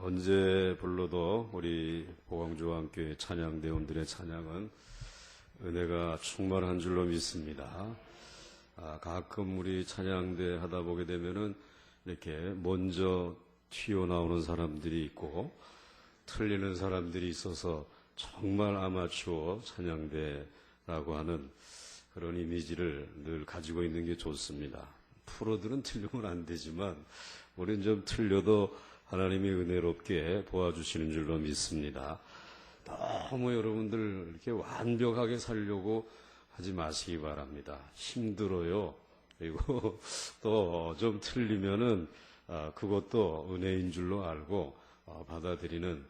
언제 불러도 우리 보광조항교회 찬양대원들의 찬양은 은혜가 충만한 줄로 믿습니다. 가끔 우리 찬양대 하다 보게 되면은 이렇게 먼저 튀어나오는 사람들이 있고 틀리는 사람들이 있어서 정말 아마추어 찬양대라고 하는 그런 이미지를 늘 가지고 있는 게 좋습니다. 프로들은 틀리면 안 되지만 우리는 좀 틀려도 하나님이 은혜롭게 도와주시는 줄로 믿습니다. 너무 여러분들 이렇게 완벽하게 살려고 하지 마시기 바랍니다. 힘들어요. 그리고 또 좀 틀리면은 그것도 은혜인 줄로 알고 받아들이는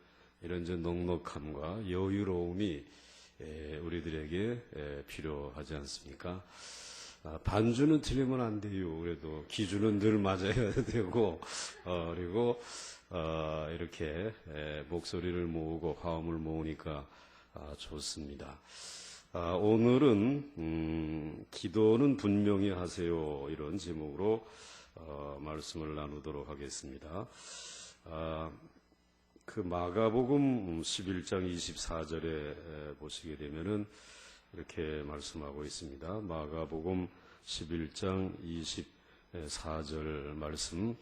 이런 넉넉함과 여유로움이 우리들에게 필요하지 않습니까? 반주는 틀리면 안 돼요. 그래도 기준은 늘 맞아야 되고 그리고 이렇게 목소리를 모으고 화음을 모으니까 좋습니다. 오늘은 기도는 분명히 하세요, 이런 제목으로 말씀을 나누도록 하겠습니다. 그 마가복음 11장 24절에 보시게 되면은 이렇게 말씀하고 있습니다. 마가복음 11장 24절 말씀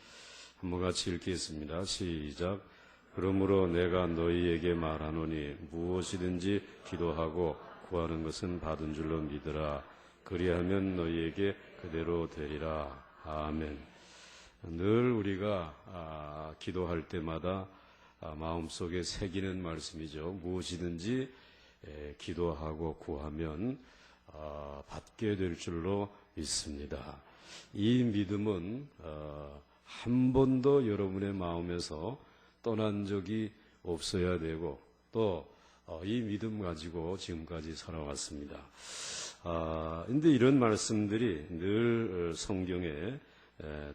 한번 같이 읽겠습니다. 시작. 그러므로 내가 너희에게 말하노니 무엇이든지 기도하고 구하는 것은 받은 줄로 믿으라. 그리하면 너희에게 그대로 되리라. 아멘. 늘 우리가 기도할 때마다 마음속에 새기는 말씀이죠. 무엇이든지 기도하고 구하면 받게 될 줄로 믿습니다. 이 믿음은 한 번도 여러분의 마음에서 떠난 적이 없어야 되고 또 이 믿음 가지고 지금까지 살아왔습니다. 근데 이런 말씀들이 늘 성경에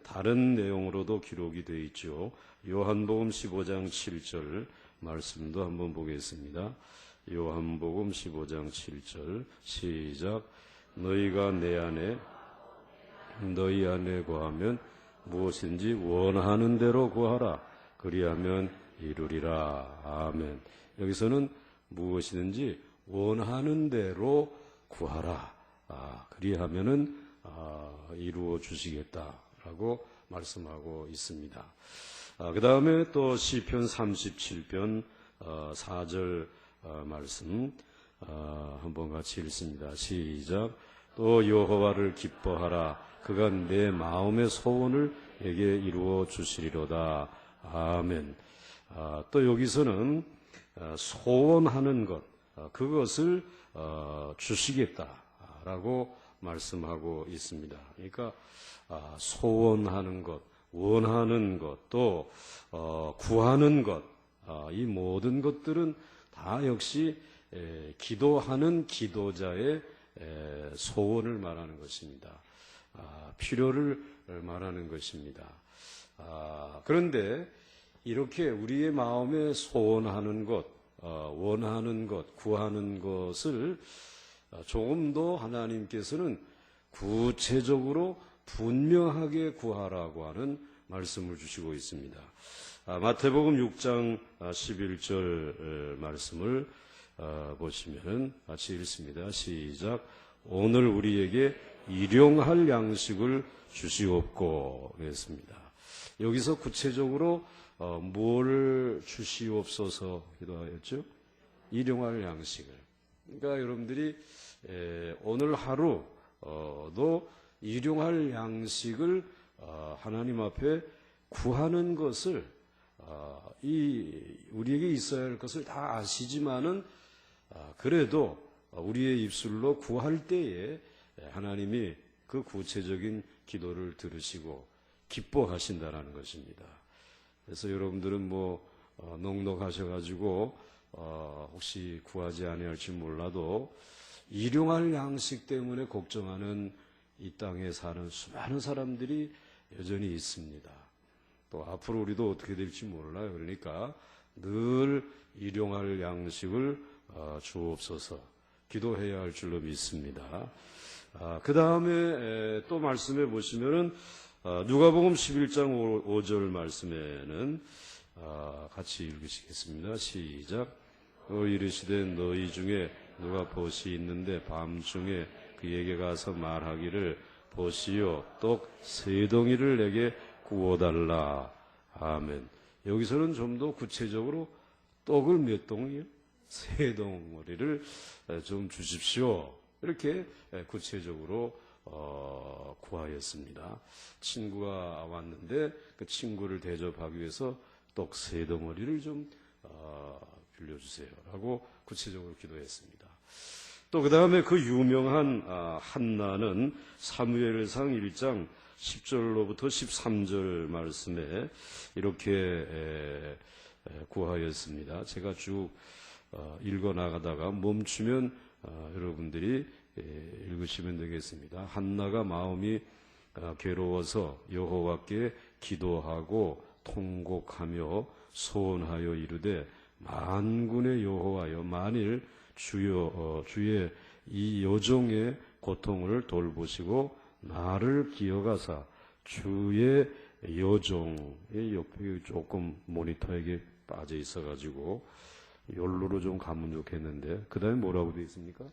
다른 내용으로도 기록이 되어 있죠. 요한복음 15장 7절 말씀도 한번 보겠습니다. 요한복음 15장 7절 시작. 너희가 내 안에 너희 안에 구하면 무엇인지 원하는 대로 구하라. 그리하면 이루리라. 아멘. 여기서는 무엇이든지 원하는 대로 구하라. 그리하면은 이루어 주시겠다라고 말씀하고 있습니다. 그 다음에 또 시편 37편 4절 말씀 한번 같이 읽습니다. 시작. 또 여호와를 기뻐하라. 그가 내 마음의 소원을 내게 이루어 주시리로다. 아멘. 또 여기서는 소원하는 것, 그것을 주시겠다라고 말씀하고 있습니다. 그러니까 소원하는 것, 원하는 것, 또 구하는 것, 이 모든 것들은 다 역시 기도하는 기도자의 소원을 말하는 것입니다. 필요를 말하는 것입니다. 그런데 이렇게 우리의 마음에 소원하는 것, 원하는 것, 구하는 것을 조금 더 하나님께서는 구체적으로 분명하게 구하라고 하는 말씀을 주시고 있습니다. 마태복음 6장 11절 말씀을 보시면 같이 읽습니다. 시작. 오늘 우리에게 일용할 양식을 주시옵고 그랬습니다. 여기서 구체적으로 뭘 주시옵소서 기도하였죠? 일용할 양식을. 그러니까 여러분들이 오늘 하루도 일용할 양식을 하나님 앞에 구하는 것을 우리에게 있어야 할 것을 다 아시지만은 그래도 우리의 입술로 구할 때에 하나님이 그 구체적인 기도를 들으시고 기뻐하신다라는 것입니다. 그래서 여러분들은 넉넉하셔가지고 혹시 구하지 아니할지 몰라도 일용할 양식 때문에 걱정하는 이 땅에 사는 수많은 사람들이 여전히 있습니다. 또 앞으로 우리도 어떻게 될지 몰라요. 그러니까 늘 일용할 양식을 주옵소서 기도해야 할 줄로 믿습니다. 그 다음에 또 말씀해 보시면은 누가복음 11장 5절 말씀에는 같이 읽으시겠습니다. 시작. 이르시되 너희 중에 누가 벗이 있는데 밤중에 그에게 가서 말하기를 보시오 떡 세 덩이를 내게 구워달라. 아멘. 여기서는 좀 더 구체적으로 떡을 몇 덩이요? 세 덩어리를 좀 주십시오. 이렇게 구체적으로 구하였습니다. 친구가 왔는데 그 친구를 대접하기 위해서 떡 세 덩어리를 좀 빌려주세요 라고 구체적으로 기도했습니다. 또 그 다음에 그 유명한 한나는 사무엘상 1장 10절로부터 13절 말씀에 이렇게 구하였습니다. 제가 쭉 읽어 나가다가 멈추면 여러분들이 읽으시면 되겠습니다. 한나가 마음이 괴로워서 여호와께 기도하고 통곡하며 소원하여 이르되 만군의 여호와여 만일 주의 이 여종의 고통을 돌보시고 나를 기억하사 주의 여종의 옆에 조금 모니터에게 빠져 있어가지고 열로로 좀 가면 좋겠는데 그 다음에 뭐라고 되어 있습니까?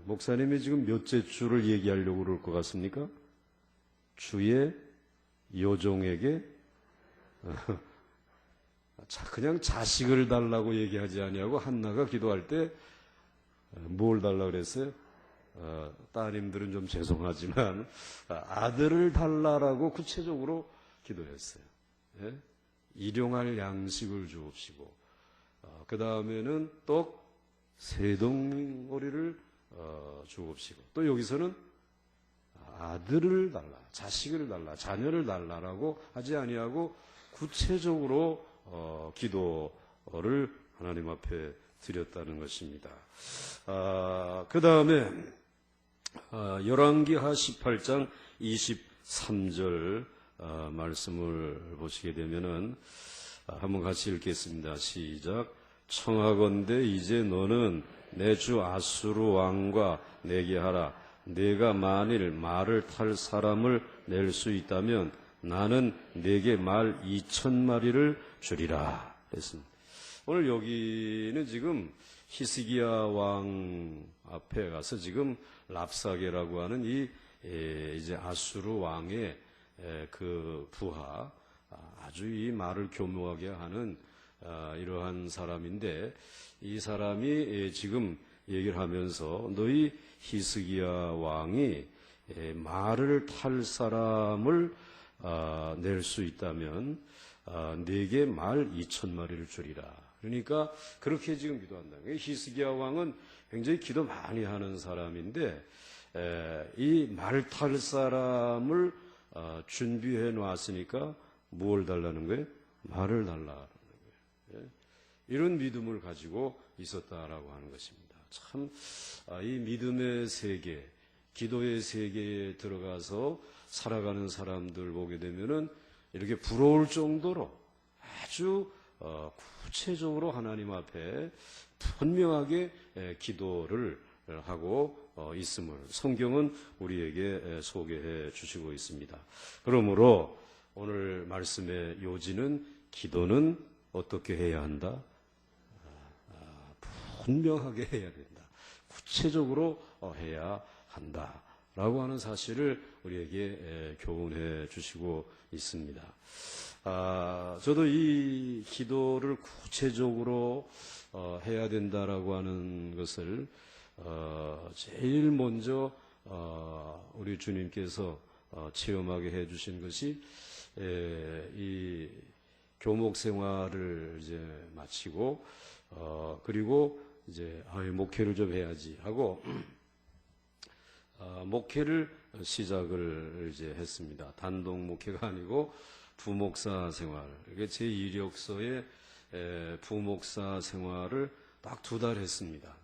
목사님이 지금 몇째 주를 얘기하려고 그럴 것 같습니까? 주의 여종에게 그냥 자식을 달라고 얘기하지 아니하고 한나가 기도할 때 뭘 달라고 그랬어요? 따님들은 좀 죄송하지만 아들을 달라라고 구체적으로 기도했어요. 예? 일용할 양식을 주옵시고 그 다음에는 떡 세 덩어리를 주옵시고 또 여기서는 아들을 달라, 자식을 달라, 자녀를 달라라고 하지 아니하고 구체적으로 기도를 하나님 앞에 드렸다는 것입니다. 그 다음에 열왕기하 18장 23절 말씀을 보시게 되면은 한번 같이 읽겠습니다. 시작. 청하건대 이제 너는 내 주 아수르 왕과 내게 하라. 내가 만일 말을 탈 사람을 낼 수 있다면 나는 내게 말 2,000마리를 주리라 했습니다. 오늘 여기는 지금 히스기야 왕 앞에 가서 지금 랍사게라고 하는 이제 아수르 왕의 그 부하, 아주 이 말을 교묘하게 하는 이러한 사람인데 이 사람이 지금 얘기를 하면서 너희 히스기야 왕이 말을 탈 사람을 낼 수 있다면 내게 말 2,000마리를 주리라. 그러니까 그렇게 지금 기도한다는 거예요. 히스기야 왕은 굉장히 기도 많이 하는 사람인데 이 말 탈 사람을 준비해 놨으니까 뭘 달라는 거예요? 말을 달라는 거예요. 이런 믿음을 가지고 있었다라고 하는 것입니다. 참 이 믿음의 세계, 기도의 세계에 들어가서 살아가는 사람들 보게 되면은 이렇게 부러울 정도로 아주 구체적으로 하나님 앞에 분명하게 기도를 하고 있음을 성경은 우리에게 소개해 주시고 있습니다. 그러므로 오늘 말씀의 요지는 기도는 어떻게 해야 한다? 분명하게 해야 된다. 구체적으로 해야 한다라고 하는 사실을 우리에게 교훈해 주시고 있습니다. 저도 이 기도를 구체적으로 해야 된다라고 하는 것을 제일 먼저 우리 주님께서 체험하게 해 주신 것이 이 교목 생활을 이제 마치고 그리고 이제 목회를 좀 해야지 하고 목회를 시작을 이제 했습니다. 단독 목회가 아니고 부목사 생활. 이게 제 이력서에 부목사 생활을 딱 2달 했습니다.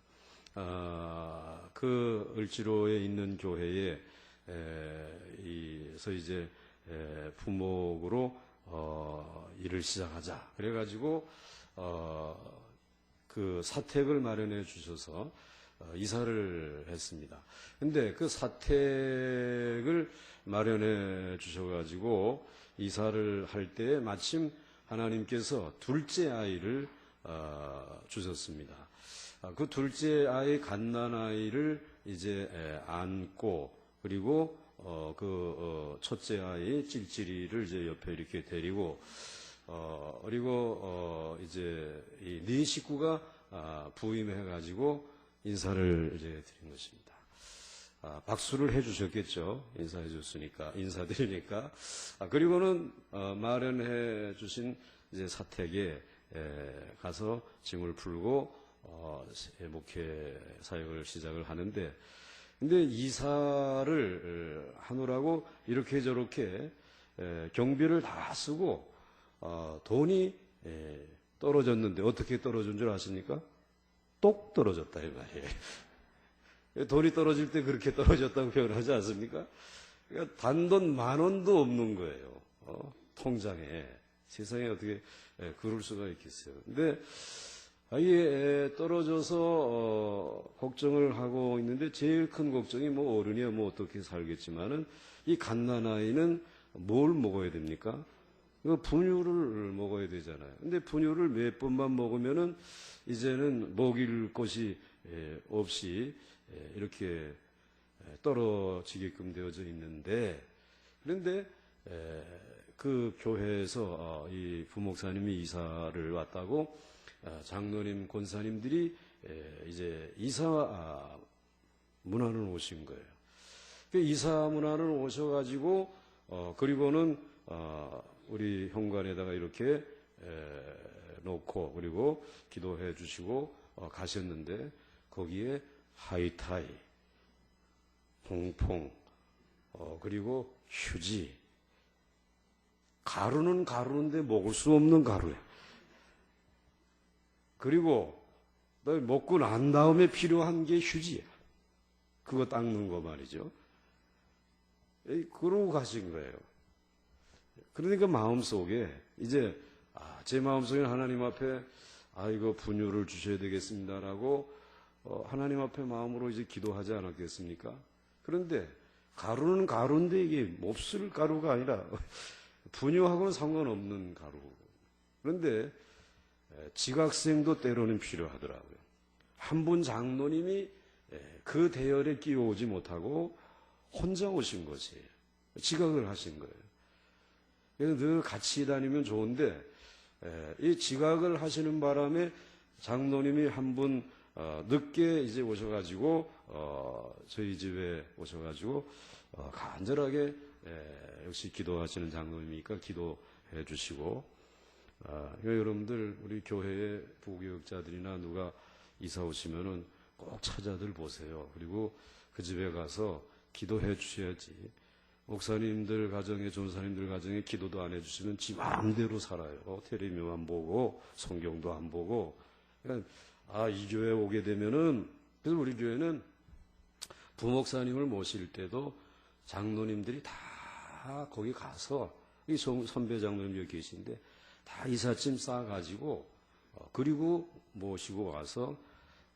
그 을지로에 있는 교회에 서 이제 부목으로 일을 시작하자. 그래가지고 그 그 사택을 마련해 주셔서 이사를 했습니다. 근데 그 사택을 마련해 주셔가지고 이사를 할 때 마침 하나님께서 둘째 아이를 주셨습니다. 그 둘째 아이 갓난아이를 이제 안고 그리고 첫째 아이 찔찔이를 이제 옆에 이렇게 데리고 그리고 이제 이 네 식구가 부임해 가지고 인사를 이제 드린 것입니다. 박수를 해 주셨겠죠. 인사해 줬으니까, 인사드리니까. 그리고는 마련해 주신 이제 사택에 가서 짐을 풀고 목회 사역을 시작을 하는데, 근데 이사를 하느라고 이렇게 저렇게 경비를 다 쓰고 돈이 떨어졌는데 어떻게 떨어진 줄 아십니까? 똑 떨어졌다 이 말이에요. 돈이 떨어질 때 그렇게 떨어졌다고 표현하지 않습니까? 그러니까 단돈 10,000원도 없는 거예요. 통장에. 세상에 어떻게 그럴 수가 있겠어요. 근데 아예 떨어져서 걱정을 하고 있는데 제일 큰 걱정이 뭐 어른이야 뭐 어떻게 살겠지만은 이 갓난아이는 뭘 먹어야 됩니까? 분유를 먹어야 되잖아요. 근데 분유를 몇 번만 먹으면은 이제는 먹일 것이 없이 이렇게 떨어지게끔 되어져 있는데, 그런데 그 교회에서 이 부목사님이 이사를 왔다고 장로님, 권사님들이 이제 이사 문안을 오신 거예요. 그 이사 문안을 오셔가지고 그리고는 우리 현관에다가 이렇게 놓고 그리고 기도해 주시고 가셨는데 거기에 하이타이, 봉봉, 그리고 휴지, 가루는 가루인데 먹을 수 없는 가루예요. 그리고 너 먹고 난 다음에 필요한 게 휴지예요. 그거 닦는 거 말이죠. 그러고 가신 거예요. 그러니까 마음속에 이제 제 마음속에는 하나님 앞에 이거 분유를 주셔야 되겠습니다라고 하나님 앞에 마음으로 이제 기도하지 않았겠습니까? 그런데 가루는 가루인데 이게 몹쓸 가루가 아니라 분유하고는 상관없는 가루. 그런데 지각생도 때로는 필요하더라고요. 한 분 장로님이 그 대열에 끼어오지 못하고 혼자 오신 것이에요. 지각을 하신 거예요. 그래서 늘 같이 다니면 좋은데 이 지각을 하시는 바람에 장로님이 한 분 늦게 이제 오셔가지고 저희 집에 오셔가지고 간절하게 역시 기도하시는 장로님이니까 기도해 주시고 여러분들 우리 교회의 부교육자들이나 누가 이사 오시면은 꼭 찾아들 보세요. 그리고 그 집에 가서 기도해 주셔야지. 목사님들 가정에, 전사님들 가정에 기도도 안 해주시면 지 마음대로 살아요. 텔레비만 보고 성경도 안 보고. 그러니까 이 교회 오게 되면은, 그래서 우리 교회는 부목사님을 모실 때도 장로님들이 다 거기 가서, 이 선배 장로님 여기 계신데 다 이삿짐 싸가지고 그리고 모시고 와서,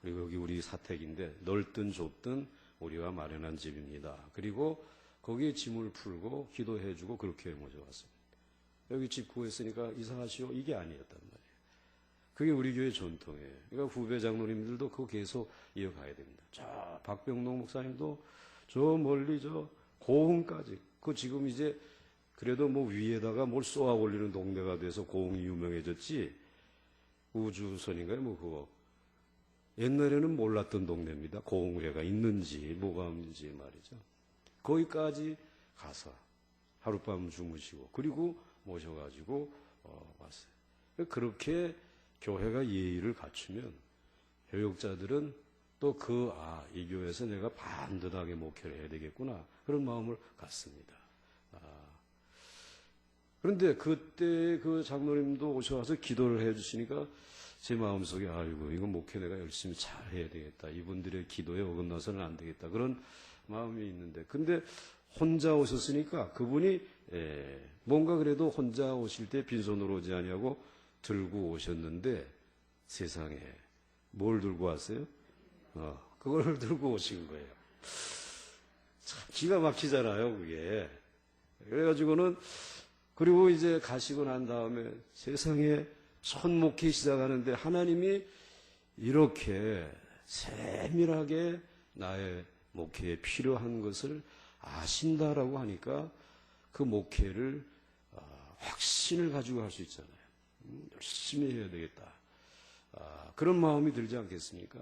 그리고 여기 우리 사택인데 넓든 좁든 우리가 마련한 집입니다. 그리고 거기에 짐을 풀고 기도해주고 그렇게 모셔왔습니다. 여기 집 구했으니까 이사하시오 이게 아니었단 말이에요. 그게 우리 교회 전통이에요. 그러니까 후배 장로님들도 그거 계속 이어가야 됩니다. 자, 박병동 목사님도 저 멀리 저 고흥까지, 그 지금 이제 그래도 뭐 위에다가 뭘 쏘아 올리는 동네가 돼서 고흥이 유명해졌지. 우주선인가요? 뭐 그거. 옛날에는 몰랐던 동네입니다. 고흥회가 있는지 뭐가 없는지 말이죠. 거기까지 가서 하룻밤 주무시고 그리고 모셔가지고 왔어요. 그렇게 교회가 예의를 갖추면 교육자들은 또 이 교회에서 내가 반듯하게 목회를 해야 되겠구나 그런 마음을 갖습니다. 그런데 그때 그 장로님도 오셔서 기도를 해주시니까 제 마음속에 아이고 이거 목회 내가 열심히 잘 해야 되겠다. 이분들의 기도에 어긋나서는 안 되겠다. 그런 마음이 있는데, 근데 혼자 오셨으니까 그분이 뭔가 그래도 혼자 오실 때 빈손으로 오지 아니하고 들고 오셨는데 세상에 뭘 들고 왔어요? 그걸 들고 오신 거예요. 참 기가 막히잖아요, 그게. 그래가지고는, 그리고 이제 가시고 난 다음에 세상에 첫 목회 시작하는데 하나님이 이렇게 세밀하게 나의 목회에 필요한 것을 아신다라고 하니까 그 목회를 확신을 가지고 할 수 있잖아요. 열심히 해야 되겠다. 그런 마음이 들지 않겠습니까?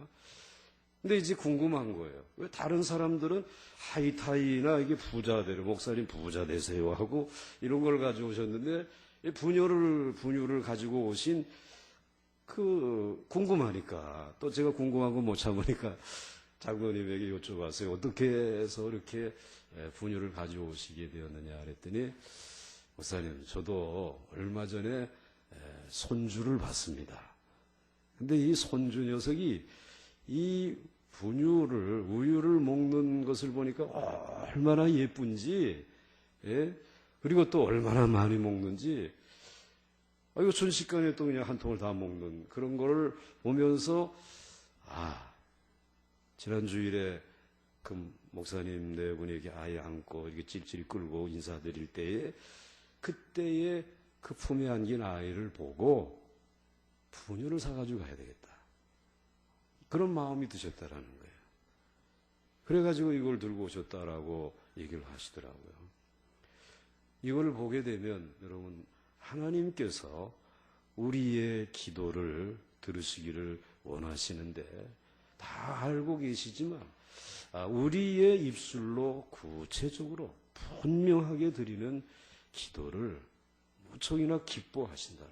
근데 이제 궁금한 거예요. 왜 다른 사람들은 하이타이나 이게 부자 되려, 목사님 부자 되세요 하고 이런 걸 가져오셨는데, 분유를 가지고 오신 궁금하니까, 또 제가 궁금한 거 못 참으니까 장로님에게 여쭤봤어요. 어떻게 해서 이렇게 분유를 가져오시게 되었느냐 그랬더니, 목사님, 저도 얼마 전에 손주를 봤습니다. 근데 이 손주 녀석이 이 우유를 먹는 것을 보니까 얼마나 예쁜지, 예? 그리고 또 얼마나 많이 먹는지, 이거 순식간에 또 그냥 한 통을 다 먹는 그런 거를 보면서, 지난 주일에 그 목사님 네 분이 이렇게 아이 안고 이렇게 찔찔이 끌고 인사드릴 때에, 그때의 그 품에 안긴 아이를 보고 분유를 사가지고 가야 되겠다. 그런 마음이 드셨다라는 거예요. 그래가지고 이걸 들고 오셨다라고 얘기를 하시더라고요. 이걸 보게 되면 여러분, 하나님께서 우리의 기도를 들으시기를 원하시는데, 다 알고 계시지만 우리의 입술로 구체적으로 분명하게 드리는 기도를 무척이나 기뻐하신다.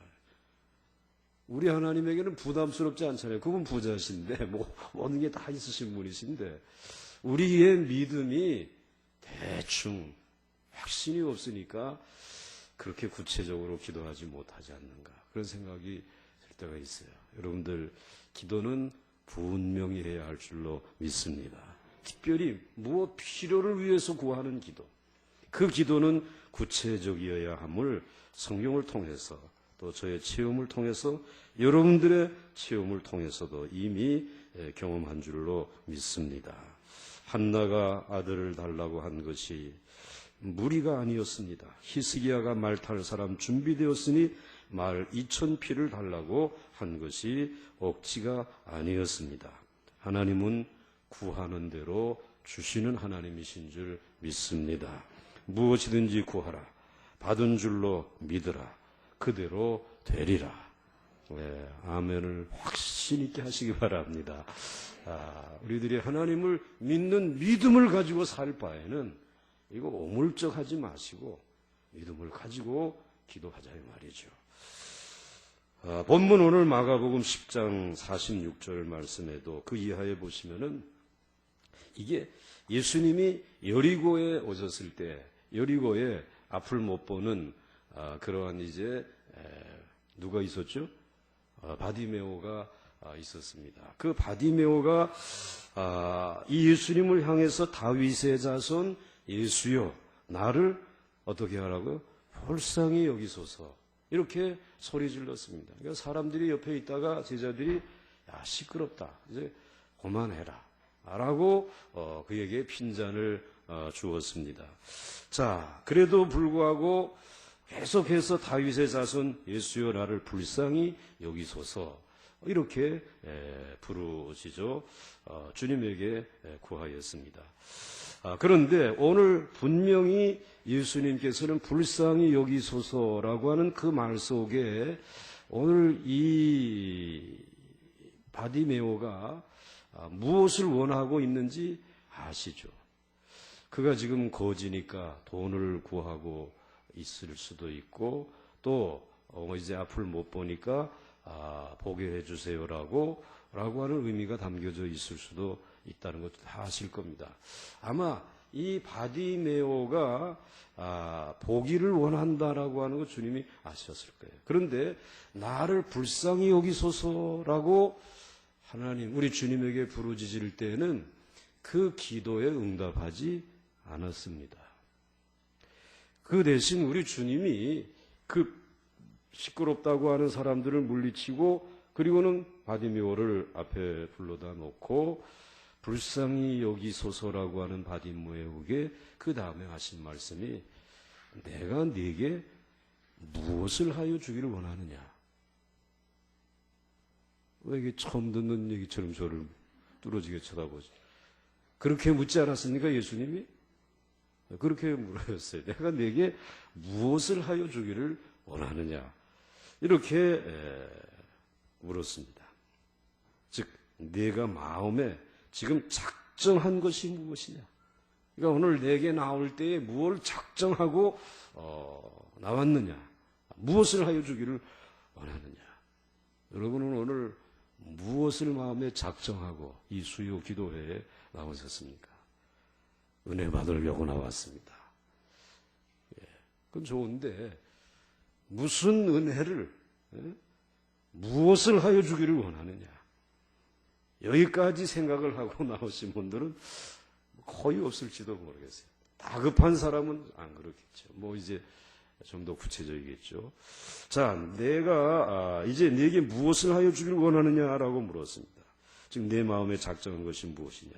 우리 하나님에게는 부담스럽지 않잖아요. 그분 부자신데, 모든 게 다 있으신 분이신데, 우리의 믿음이 대충 확신이 없으니까 그렇게 구체적으로 기도하지 못하지 않는가, 그런 생각이 들 때가 있어요. 여러분들, 기도는 분명히 해야 할 줄로 믿습니다. 특별히 무엇 필요를 위해서 구하는 기도, 그 기도는 구체적이어야 함을 성경을 통해서, 또 저의 체험을 통해서, 여러분들의 체험을 통해서도 이미 경험한 줄로 믿습니다. 한나가 아들을 달라고 한 것이 무리가 아니었습니다. 히스기야가 말 탈 사람 준비되었으니 말 2000피를 달라고 한 것이 억지가 아니었습니다. 하나님은 구하는 대로 주시는 하나님이신 줄 믿습니다. 무엇이든지 구하라. 받은 줄로 믿으라. 그대로 되리라. 아멘을 확신 있게 하시기 바랍니다. 우리들이 하나님을 믿는 믿음을 가지고 살 바에는 이거 오물쩍하지 마시고 믿음을 가지고 기도하자 이 말이죠. 본문 오늘 마가복음 10장 46절 말씀에도 그 이하에 보시면은, 이게 예수님이 여리고에 오셨을 때 여리고에 앞을 못 보는 그러한 이제 누가 있었죠? 바디메오가 있었습니다. 그 바디메오가 이 예수님을 향해서 다윗의 자손 예수여, 나를 어떻게 하라고요? 불쌍히 여기소서, 이렇게 소리 질렀습니다. 그러니까 사람들이 옆에 있다가 제자들이 시끄럽다, 이제 그만해라 라고 그에게 핀잔을 주었습니다. 자, 그래도 불구하고 계속해서 다윗의 자손 예수여, 나를 불쌍히 여기소서, 이렇게 부르시죠. 주님에게 구하였습니다. 그런데 오늘 분명히 예수님께서는 불쌍히 여기소서라고 하는 그 말 속에 오늘 이 바디메오가 무엇을 원하고 있는지 아시죠? 그가 지금 거지니까 돈을 구하고 있을 수도 있고, 또 이제 앞을 못 보니까 보게 해주세요라고 하는 의미가 담겨져 있을 수도 있다는 것도 다 아실 겁니다. 아마 이 바디메오가 보기를 원한다라고 하는 거 주님이 아셨을 거예요. 그런데 나를 불쌍히 여기소서라고 하나님, 우리 주님에게 부르짖을 때에는 그 기도에 응답하지 않았습니다. 그 대신 우리 주님이 그 시끄럽다고 하는 사람들을 물리치고, 그리고는 바디메오를 앞에 불러다 놓고 불쌍히 여기소서라고 하는 바디메오에게 그 다음에 하신 말씀이 내가 네게 무엇을 하여 주기를 원하느냐. 왜 이게 처음 듣는 얘기처럼 저를 뚫어지게 쳐다보지? 그렇게 묻지 않았습니까, 예수님이? 그렇게 물으셨어요. 내가 네게 무엇을 하여 주기를 원하느냐. 이렇게 물었습니다. 즉, 네가 마음에 지금 작정한 것이 무엇이냐. 그러니까 오늘 내게 나올 때에 무엇을 작정하고 나왔느냐. 무엇을 하여 주기를 원하느냐. 여러분은 오늘 무엇을 마음에 작정하고 이 수요 기도회에 나오셨습니까? 은혜 받으려고 나왔습니다. 예, 그건 좋은데 무슨 은혜를 무엇을 하여 주기를 원하느냐. 여기까지 생각을 하고 나오신 분들은 거의 없을지도 모르겠어요. 다급한 사람은 안 그렇겠죠. 뭐 이제 좀 더 구체적이겠죠. 자, 내가 이제 네게 무엇을 하여 주기를 원하느냐라고 물었습니다. 즉 내 마음에 작정한 것이 무엇이냐.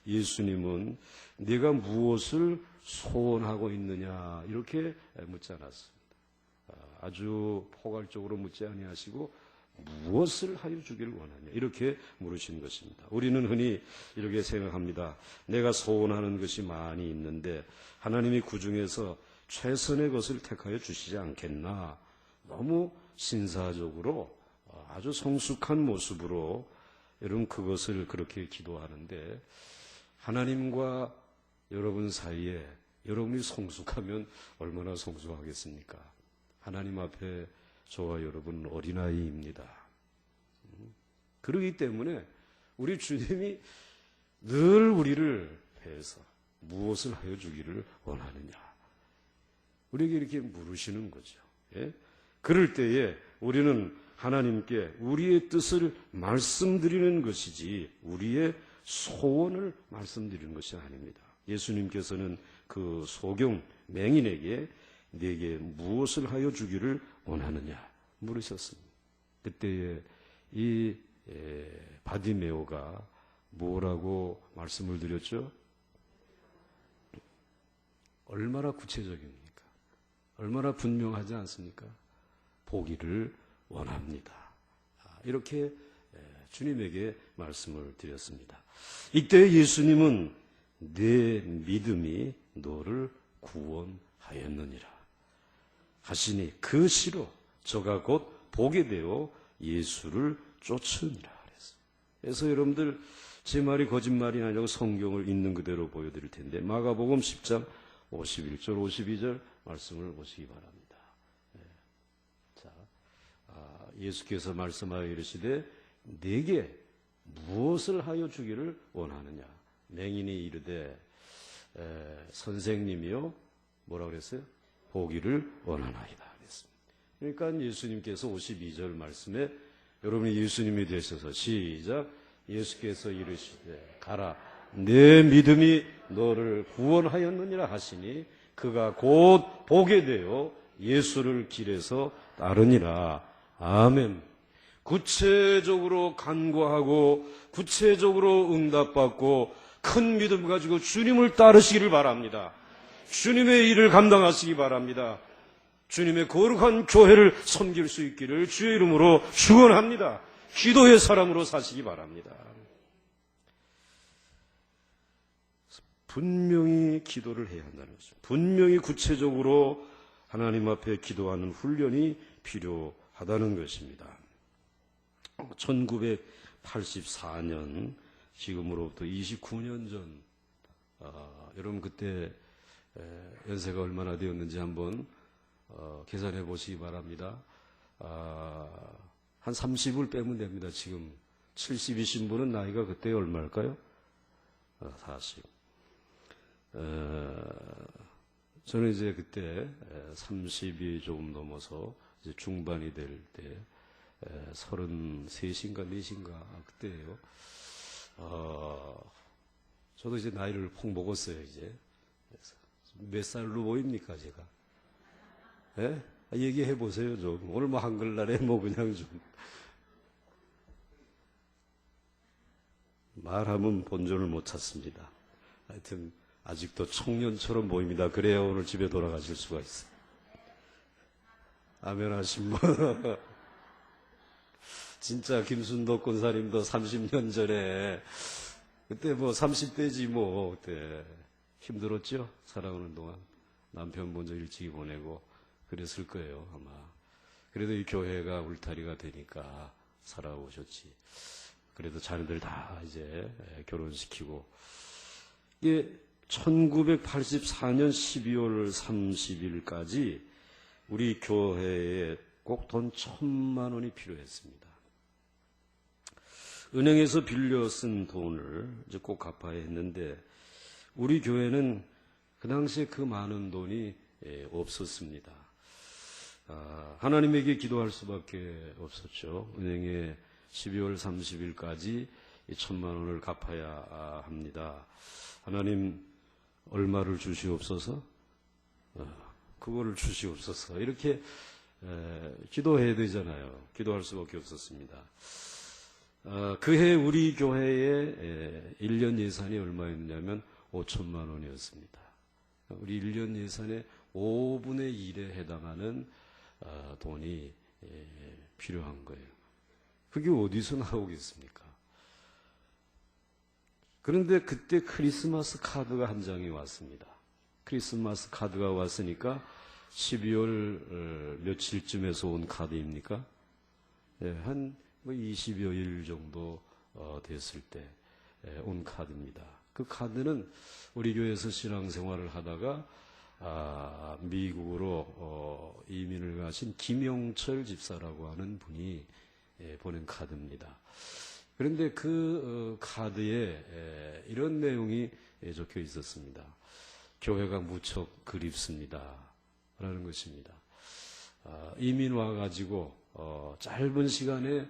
예수님은 네가 무엇을 소원하고 있느냐 이렇게 묻지 않았습니다. 아주 포괄적으로 묻지 아니하시고 무엇을 하여 주기를 원하냐 이렇게 물으신 것입니다. 우리는 흔히 이렇게 생각합니다. 내가 소원하는 것이 많이 있는데 하나님이 그 중에서 최선의 것을 택하여 주시지 않겠나. 너무 신사적으로 아주 성숙한 모습으로 여러분 그것을 그렇게 기도하는데 하나님과 여러분 사이에 여러분이 성숙하면 얼마나 성숙하겠습니까? 하나님 앞에 저와 여러분은 어린아이입니다. 그렇기 때문에 우리 주님이 늘 우리를 위해서 무엇을 하여 주기를 원하느냐. 우리에게 이렇게 물으시는 거죠. 예? 그럴 때에 우리는 하나님께 우리의 뜻을 말씀드리는 것이지 우리의 소원을 말씀드리는 것이 아닙니다. 예수님께서는 그 소경 맹인에게 네게 무엇을 하여 주기를 원하느냐 물으셨습니다. 그때에 이 바디메오가 뭐라고 말씀을 드렸죠? 얼마나 구체적입니까? 얼마나 분명하지 않습니까? 보기를 원합니다. 이렇게 주님에게 말씀을 드렸습니다. 이때 예수님은 내 믿음이 너를 구원하였느니라 하시니 그 시로 저가 곧 보게 되어 예수를 쫓으니라 그랬어요. 그래서 여러분들 제 말이 거짓말이 아니라고 성경을 있는 그대로 보여드릴 텐데 마가복음 10장 51절 52절 말씀을 보시기 바랍니다. 자, 예수께서 말씀하여 이르시되 네게 무엇을 하여 주기를 원하느냐. 맹인이 이르되 선생님이요 뭐라고 그랬어요? 보기를 원하나이다 그랬습니다. 그러니까 예수님께서 52절 말씀에 여러분이 예수님이 되셔서 시작 예수께서 이르시되 가라 내 믿음이 너를 구원하였느니라 하시니 그가 곧 보게 되어 예수를 길에서 따르니라. 아멘. 구체적으로 간구하고 구체적으로 응답받고 큰 믿음 가지고 주님을 따르시기를 바랍니다. 주님의 일을 감당하시기 바랍니다. 주님의 거룩한 교회를 섬길 수 있기를 주의 이름으로 축원합니다. 기도의 사람으로 사시기 바랍니다. 분명히 기도를 해야 한다는 것입니다. 분명히 구체적으로 하나님 앞에 기도하는 훈련이 필요하다는 것입니다. 1984년 지금으로부터 29년 전 여러분 그때 연세가 얼마나 되었는지 한번 계산해 보시기 바랍니다. 한 30을 빼면 됩니다. 지금 70이신 분은 나이가 그때 얼마일까요? 40. 저는 이제 그때 30이 조금 넘어서 이제 중반이 될 때 33인가 4인가 그때예요. 저도 이제 나이를 폭 먹었어요 이제. 몇 살로 보입니까 제가? 예? 얘기해 보세요 좀. 오늘 뭐 한글날에 뭐 그냥 좀. 말하면 본전을 못 찾습니다. 하여튼 아직도 청년처럼 보입니다. 그래야 오늘 집에 돌아가실 수가 있어요. 아멘 하신 분. 진짜 김순덕 권사님도 30년 전에 그때 뭐 30대지 뭐 그때 힘들었죠. 살아오는 동안 남편 먼저 일찍 보내고 그랬을 거예요 아마. 그래도 이 교회가 울타리가 되니까 살아오셨지. 그래도 자녀들 다 이제 결혼시키고. 이게 1984년 12월 30일까지 우리 교회에 꼭 돈 1,000만 원이 필요했습니다. 은행에서 빌려 쓴 돈을 이제 꼭 갚아야 했는데 우리 교회는 그 당시에 그 많은 돈이 없었습니다. 하나님에게 기도할 수밖에 없었죠. 은행에 12월 30일까지 1,000만 원을 갚아야 합니다. 하나님 얼마를 주시옵소서? 그거를 주시옵소서. 이렇게 기도해야 되잖아요. 기도할 수밖에 없었습니다. 그해 우리 교회의 1년 예산이 얼마였냐면 5천만 원이었습니다. 우리 1년 예산의 5분의 1에 해당하는 돈이 필요한 거예요. 그게 어디서 나오겠습니까? 그런데 그때 크리스마스 카드가 한 장이 왔습니다. 크리스마스 카드가 왔으니까 12월 며칠쯤에서 온 카드입니까? 한 20여 일 정도 됐을 때 온 카드입니다. 그 카드는 우리 교회에서 신앙생활을 하다가 미국으로 이민을 가신 김영철 집사라고 하는 분이 보낸 카드입니다. 그런데 그 카드에 이런 내용이 적혀 있었습니다. 교회가 무척 그립습니다. 라는 것입니다. 이민 와가지고 짧은 시간에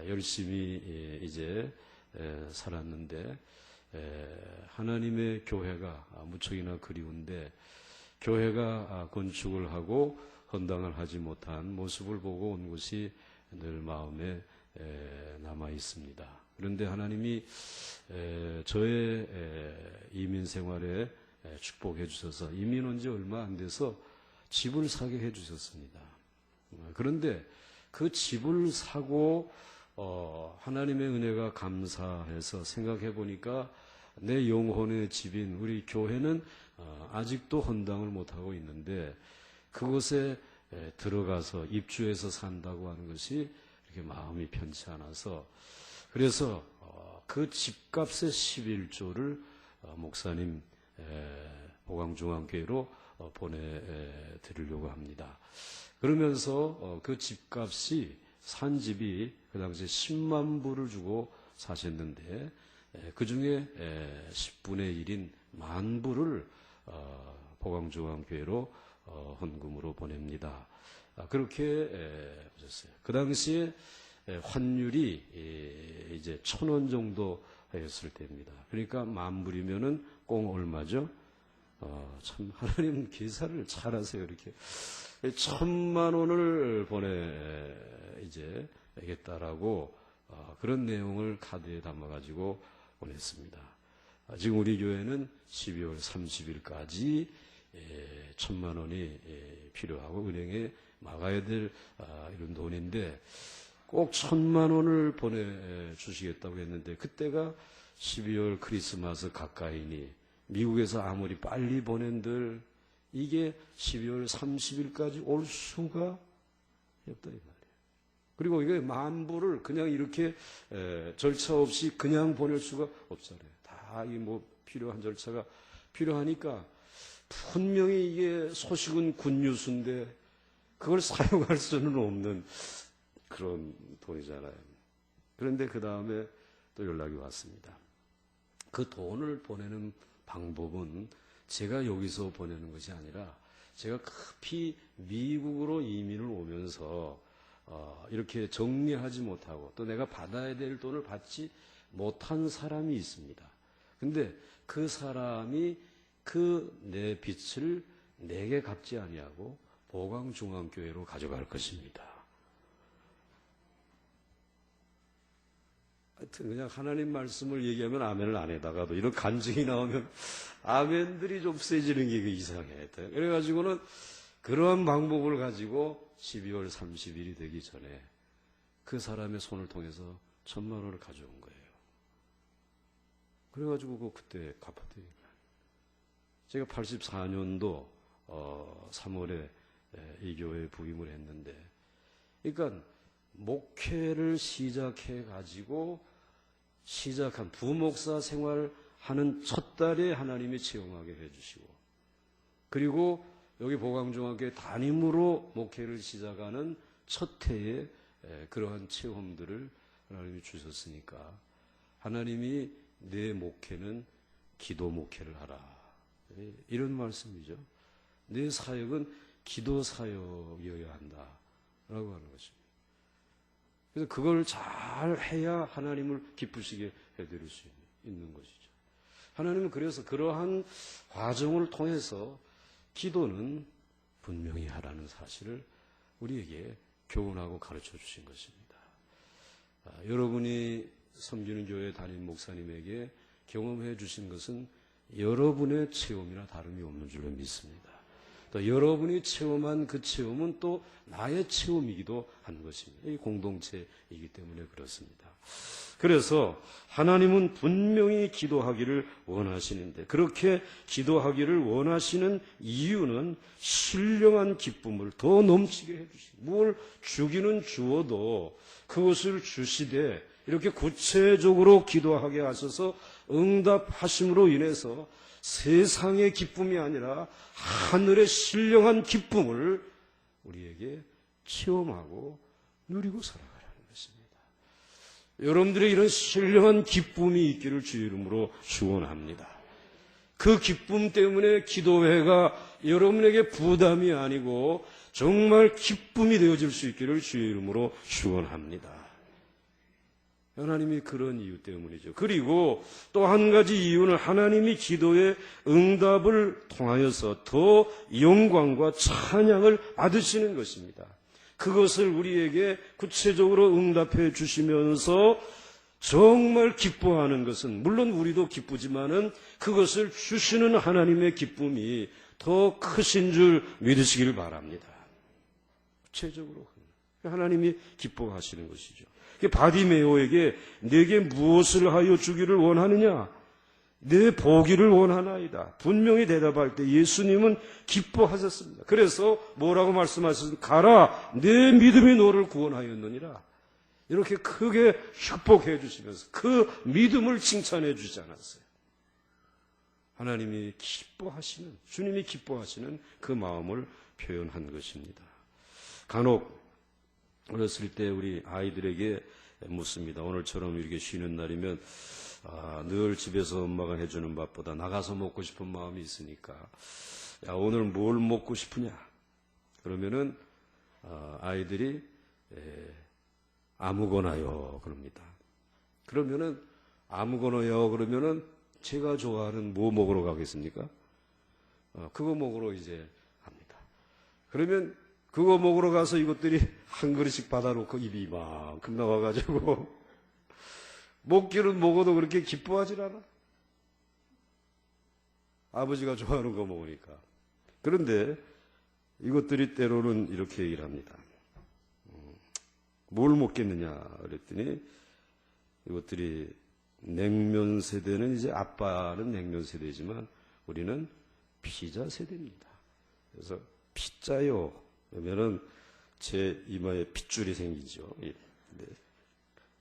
열심히 이제 살았는데 하나님의 교회가 무척이나 그리운데 교회가 건축을 하고 헌당을 하지 못한 모습을 보고 온 것이 늘 마음에 남아 있습니다. 그런데 하나님이 저의 이민 생활에 축복해 주셔서 이민 온 지 얼마 안 돼서 집을 사게 해 주셨습니다. 그런데 그 집을 사고 하나님의 은혜가 감사해서 생각해 보니까 내 영혼의 집인 우리 교회는 아직도 헌당을 못하고 있는데 그곳에 들어가서 입주해서 산다고 하는 것이 이렇게 마음이 편치 않아서 그래서 그 집값의 11조를 목사님 보강중앙교회로 보내드리려고 합니다. 그러면서 그 집값이 산 집이 그 당시에 10만 불을 주고 사셨는데 그 중에 10분의 1인 10,000불을 보강중앙교회로 헌금으로 보냅니다. 그렇게 보셨어요. 그 당시에 환율이 이제 1,000원 정도 했을 때입니다. 그러니까 10,000불이면은 꽁 얼마죠? 참 하나님 계산을 잘하세요. 이렇게 1,000만 원을 이제 내겠다라고 그런 내용을 카드에 담아가지고 보냈습니다. 지금 우리 교회는 12월 30일까지 1,000만 원이 필요하고 은행에 막아야 될 이런 돈인데 꼭 1,000만 원을 보내주시겠다고 했는데 그때가 12월 크리스마스 가까이니 미국에서 아무리 빨리 보낸들 이게 12월 30일까지 올 수가 없다 이 말이에요. 그리고 이게 10,000불을 그냥 이렇게 절차 없이 그냥 보낼 수가 없잖아요. 다 이 뭐 필요한 절차가 필요하니까 분명히 이게 소식은 굿뉴스인데 그걸 사용할 수는 없는 그런 돈이잖아요. 그런데 그 다음에 또 연락이 왔습니다. 그 돈을 보내는 방법은 제가 여기서 보내는 것이 아니라 제가 급히 미국으로 이민을 오면서 이렇게 정리하지 못하고 또 내가 받아야 될 돈을 받지 못한 사람이 있습니다. 근데 그 사람이 그 내 빚을 내게 갚지 아니하고 보강중앙교회로 가져갈 것입니다. 하여튼 그냥 하나님 말씀을 얘기하면 아멘을 안 해다가도 이런 간증이 나오면 아멘들이 좀 세지는 게 이상해. 그래가지고는 그러한 방법을 가지고 12월 30일이 되기 전에 그 사람의 손을 통해서 1,000만 원을 가져온 거예요. 그래가지고 그때 갚았더니 제가 84년도 3월에 이 교회에 부임을 했는데, 그러니까 목회를 시작해 가지고 시작한 부목사 생활하는 첫 달에 하나님이 체험하게 해주시고, 그리고 여기 보강중학교에 담임으로 목회를 시작하는 첫 해에 그러한 체험들을 하나님이 주셨으니까 하나님이 내 목회는 기도 목회를 하라, 이런 말씀이죠. 내 사역은 기도 사역이어야 한다라고 하는 것입니다. 그래서 그걸 잘 해야 하나님을 기쁘시게 해드릴 수 있는 것이죠. 하나님은 그래서 그러한 과정을 통해서 기도는 분명히 하라는 사실을 우리에게 교훈하고 가르쳐 주신 것입니다. 여러분이 섬기는 교회 담임 목사님에게 경험해 주신 것은 여러분의 체험이나 다름이 없는 줄로 믿습니다. 또 여러분이 체험한 그 체험은 또 나의 체험이기도 한 것입니다. 이 공동체이기 때문에 그렇습니다. 그래서 하나님은 분명히 기도하기를 원하시는데, 그렇게 기도하기를 원하시는 이유는 신령한 기쁨을 더 넘치게 해주시고, 뭘 주기는 주어도 그것을 주시되 이렇게 구체적으로 기도하게 하셔서 응답하심으로 인해서 세상의 기쁨이 아니라 하늘의 신령한 기쁨을 우리에게 체험하고 누리고 살아가라는 것입니다. 여러분들의 이런 신령한 기쁨이 있기를 주의 이름으로 축원합니다. 그 기쁨 때문에 기도회가 여러분에게 부담이 아니고 정말 기쁨이 되어질 수 있기를 주의 이름으로 축원합니다. 하나님이 그런 이유 때문이죠. 그리고 또 한 가지 이유는 하나님이 기도의 응답을 통하여서 더 영광과 찬양을 받으시는 것입니다. 그것을 우리에게 구체적으로 응답해 주시면서 정말 기뻐하는 것은, 물론 우리도 기쁘지만은 그것을 주시는 하나님의 기쁨이 더 크신 줄 믿으시길 바랍니다. 구체적으로 하나님이 기뻐하시는 것이죠. 바디메오에게 내게 무엇을 하여 주기를 원하느냐? 내 보기를 원하나이다. 분명히 대답할 때 예수님은 기뻐하셨습니다. 그래서 뭐라고 말씀하셨습니까? 가라, 내 믿음이 너를 구원하였느니라. 이렇게 크게 축복해 주시면서 그 믿음을 칭찬해 주지 않았어요. 하나님이 기뻐하시는, 주님이 기뻐하시는 그 마음을 표현한 것입니다. 간혹 어렸을 때 우리 아이들에게 묻습니다. 오늘처럼 이렇게 쉬는 날이면 늘 집에서 엄마가 해주는 밥보다 나가서 먹고 싶은 마음이 있으니까, 야, 오늘 뭘 먹고 싶으냐? 그러면은 아이들이 아무거나요 그럽니다. 그러면은 아무거나요 그러면은 제가 좋아하는 뭐 먹으러 가겠습니까? 그거 먹으러 이제 합니다. 그러면 그거 먹으러 가서 이것들이 한 그릇씩 받아놓고 입이 이만큼 나와가지고 먹기는 먹어도 그렇게 기뻐하질 않아. 아버지가 좋아하는 거 먹으니까. 그런데 이것들이 때로는 이렇게 얘기를 합니다. 뭘 먹겠느냐 그랬더니, 이것들이 냉면 세대는 이제 아빠는 냉면 세대지만 우리는 피자 세대입니다. 그래서 피자요 그러면은 제 이마에 핏줄이 생기죠. 네.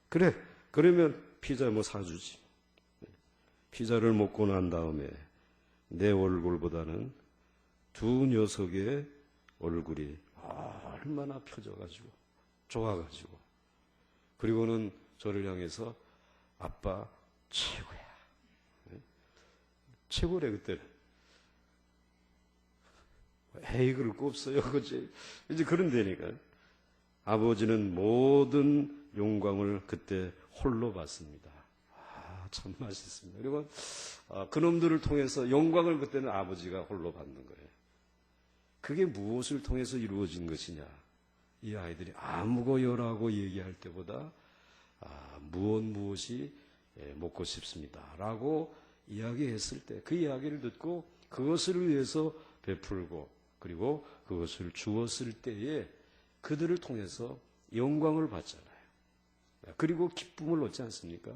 그래, 그러면 피자 뭐 사주지. 피자를 먹고 난 다음에 내 얼굴보다는 두 녀석의 얼굴이 얼마나 펴져가지고 좋아가지고, 그리고는 저를 향해서 아빠 최고야. 최고래 그때는. 에이, 그럴 거 없어요. 그치? 이제 그런 데니까. 아버지는 모든 영광을 그때 홀로 받습니다. 참 맛있습니다. 그리고 그놈들을 통해서 영광을 그때는 아버지가 홀로 받는 거예요. 그게 무엇을 통해서 이루어진 것이냐? 이 아이들이 아무거요라고 얘기할 때보다 무엇이 먹고 싶습니다. 라고 이야기했을 때 그 이야기를 듣고 그것을 위해서 베풀고 그리고 그것을 주었을 때에 그들을 통해서 영광을 받잖아요. 그리고 기쁨을 얻지 않습니까?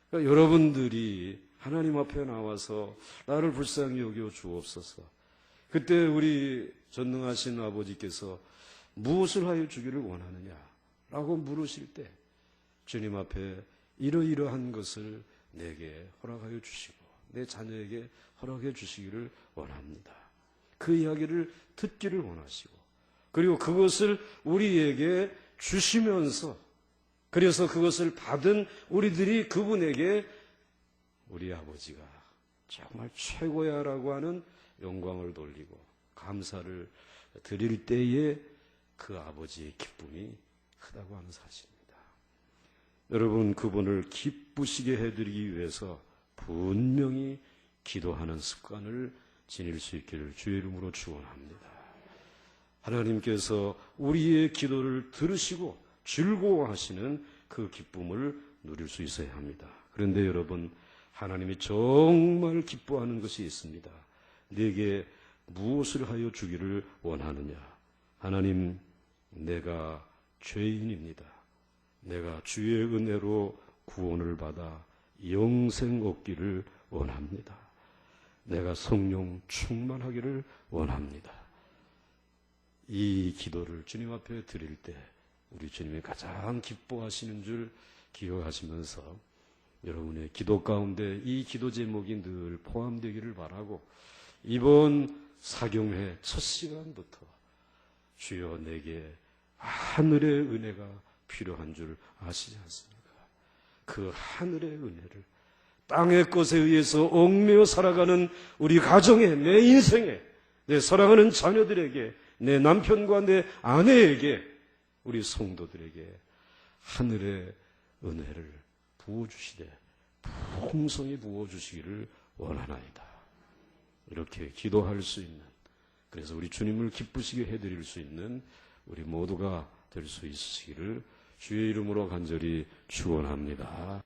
그러니까 여러분들이 하나님 앞에 나와서 나를 불쌍히 여겨 주옵소서. 그때 우리 전능하신 아버지께서 무엇을 하여 주기를 원하느냐라고 물으실 때 주님 앞에 이러이러한 것을 내게 허락하여 주시고 내 자녀에게 허락해 주시기를 원합니다. 그 이야기를 듣기를 원하시고 그리고 그것을 우리에게 주시면서 그래서 그것을 받은 우리들이 그분에게 우리 아버지가 정말 최고야라고 하는 영광을 돌리고 감사를 드릴 때에 그 아버지의 기쁨이 크다고 하는 사실입니다. 여러분, 그분을 기쁘시게 해드리기 위해서 분명히 기도하는 습관을 지닐 수 있기를 주의 이름으로 축원합니다. 하나님께서 우리의 기도를 들으시고 즐거워하시는 그 기쁨을 누릴 수 있어야 합니다. 그런데 여러분, 하나님이 정말 기뻐하는 것이 있습니다. 내게 무엇을 하여 주기를 원하느냐? 하나님, 내가 죄인입니다. 내가 주의 은혜로 구원을 받아 영생 얻기를 원합니다. 내가 성령 충만하기를 원합니다. 이 기도를 주님 앞에 드릴 때 우리 주님이 가장 기뻐하시는 줄 기억하시면서 여러분의 기도 가운데 이 기도 제목이 늘 포함되기를 바라고 이번 사경회 첫 시간부터 주여 내게 하늘의 은혜가 필요한 줄 아시지 않습니까? 그 하늘의 은혜를 땅의 것에 의해서 얽매여 살아가는 우리 가정에, 내 인생에, 내 사랑하는 자녀들에게, 내 남편과 내 아내에게, 우리 성도들에게 하늘의 은혜를 부어주시되 풍성히 부어주시기를 원하나이다. 이렇게 기도할 수 있는, 그래서 우리 주님을 기쁘시게 해드릴 수 있는 우리 모두가 될 수 있으시기를 주의 이름으로 간절히 축원합니다.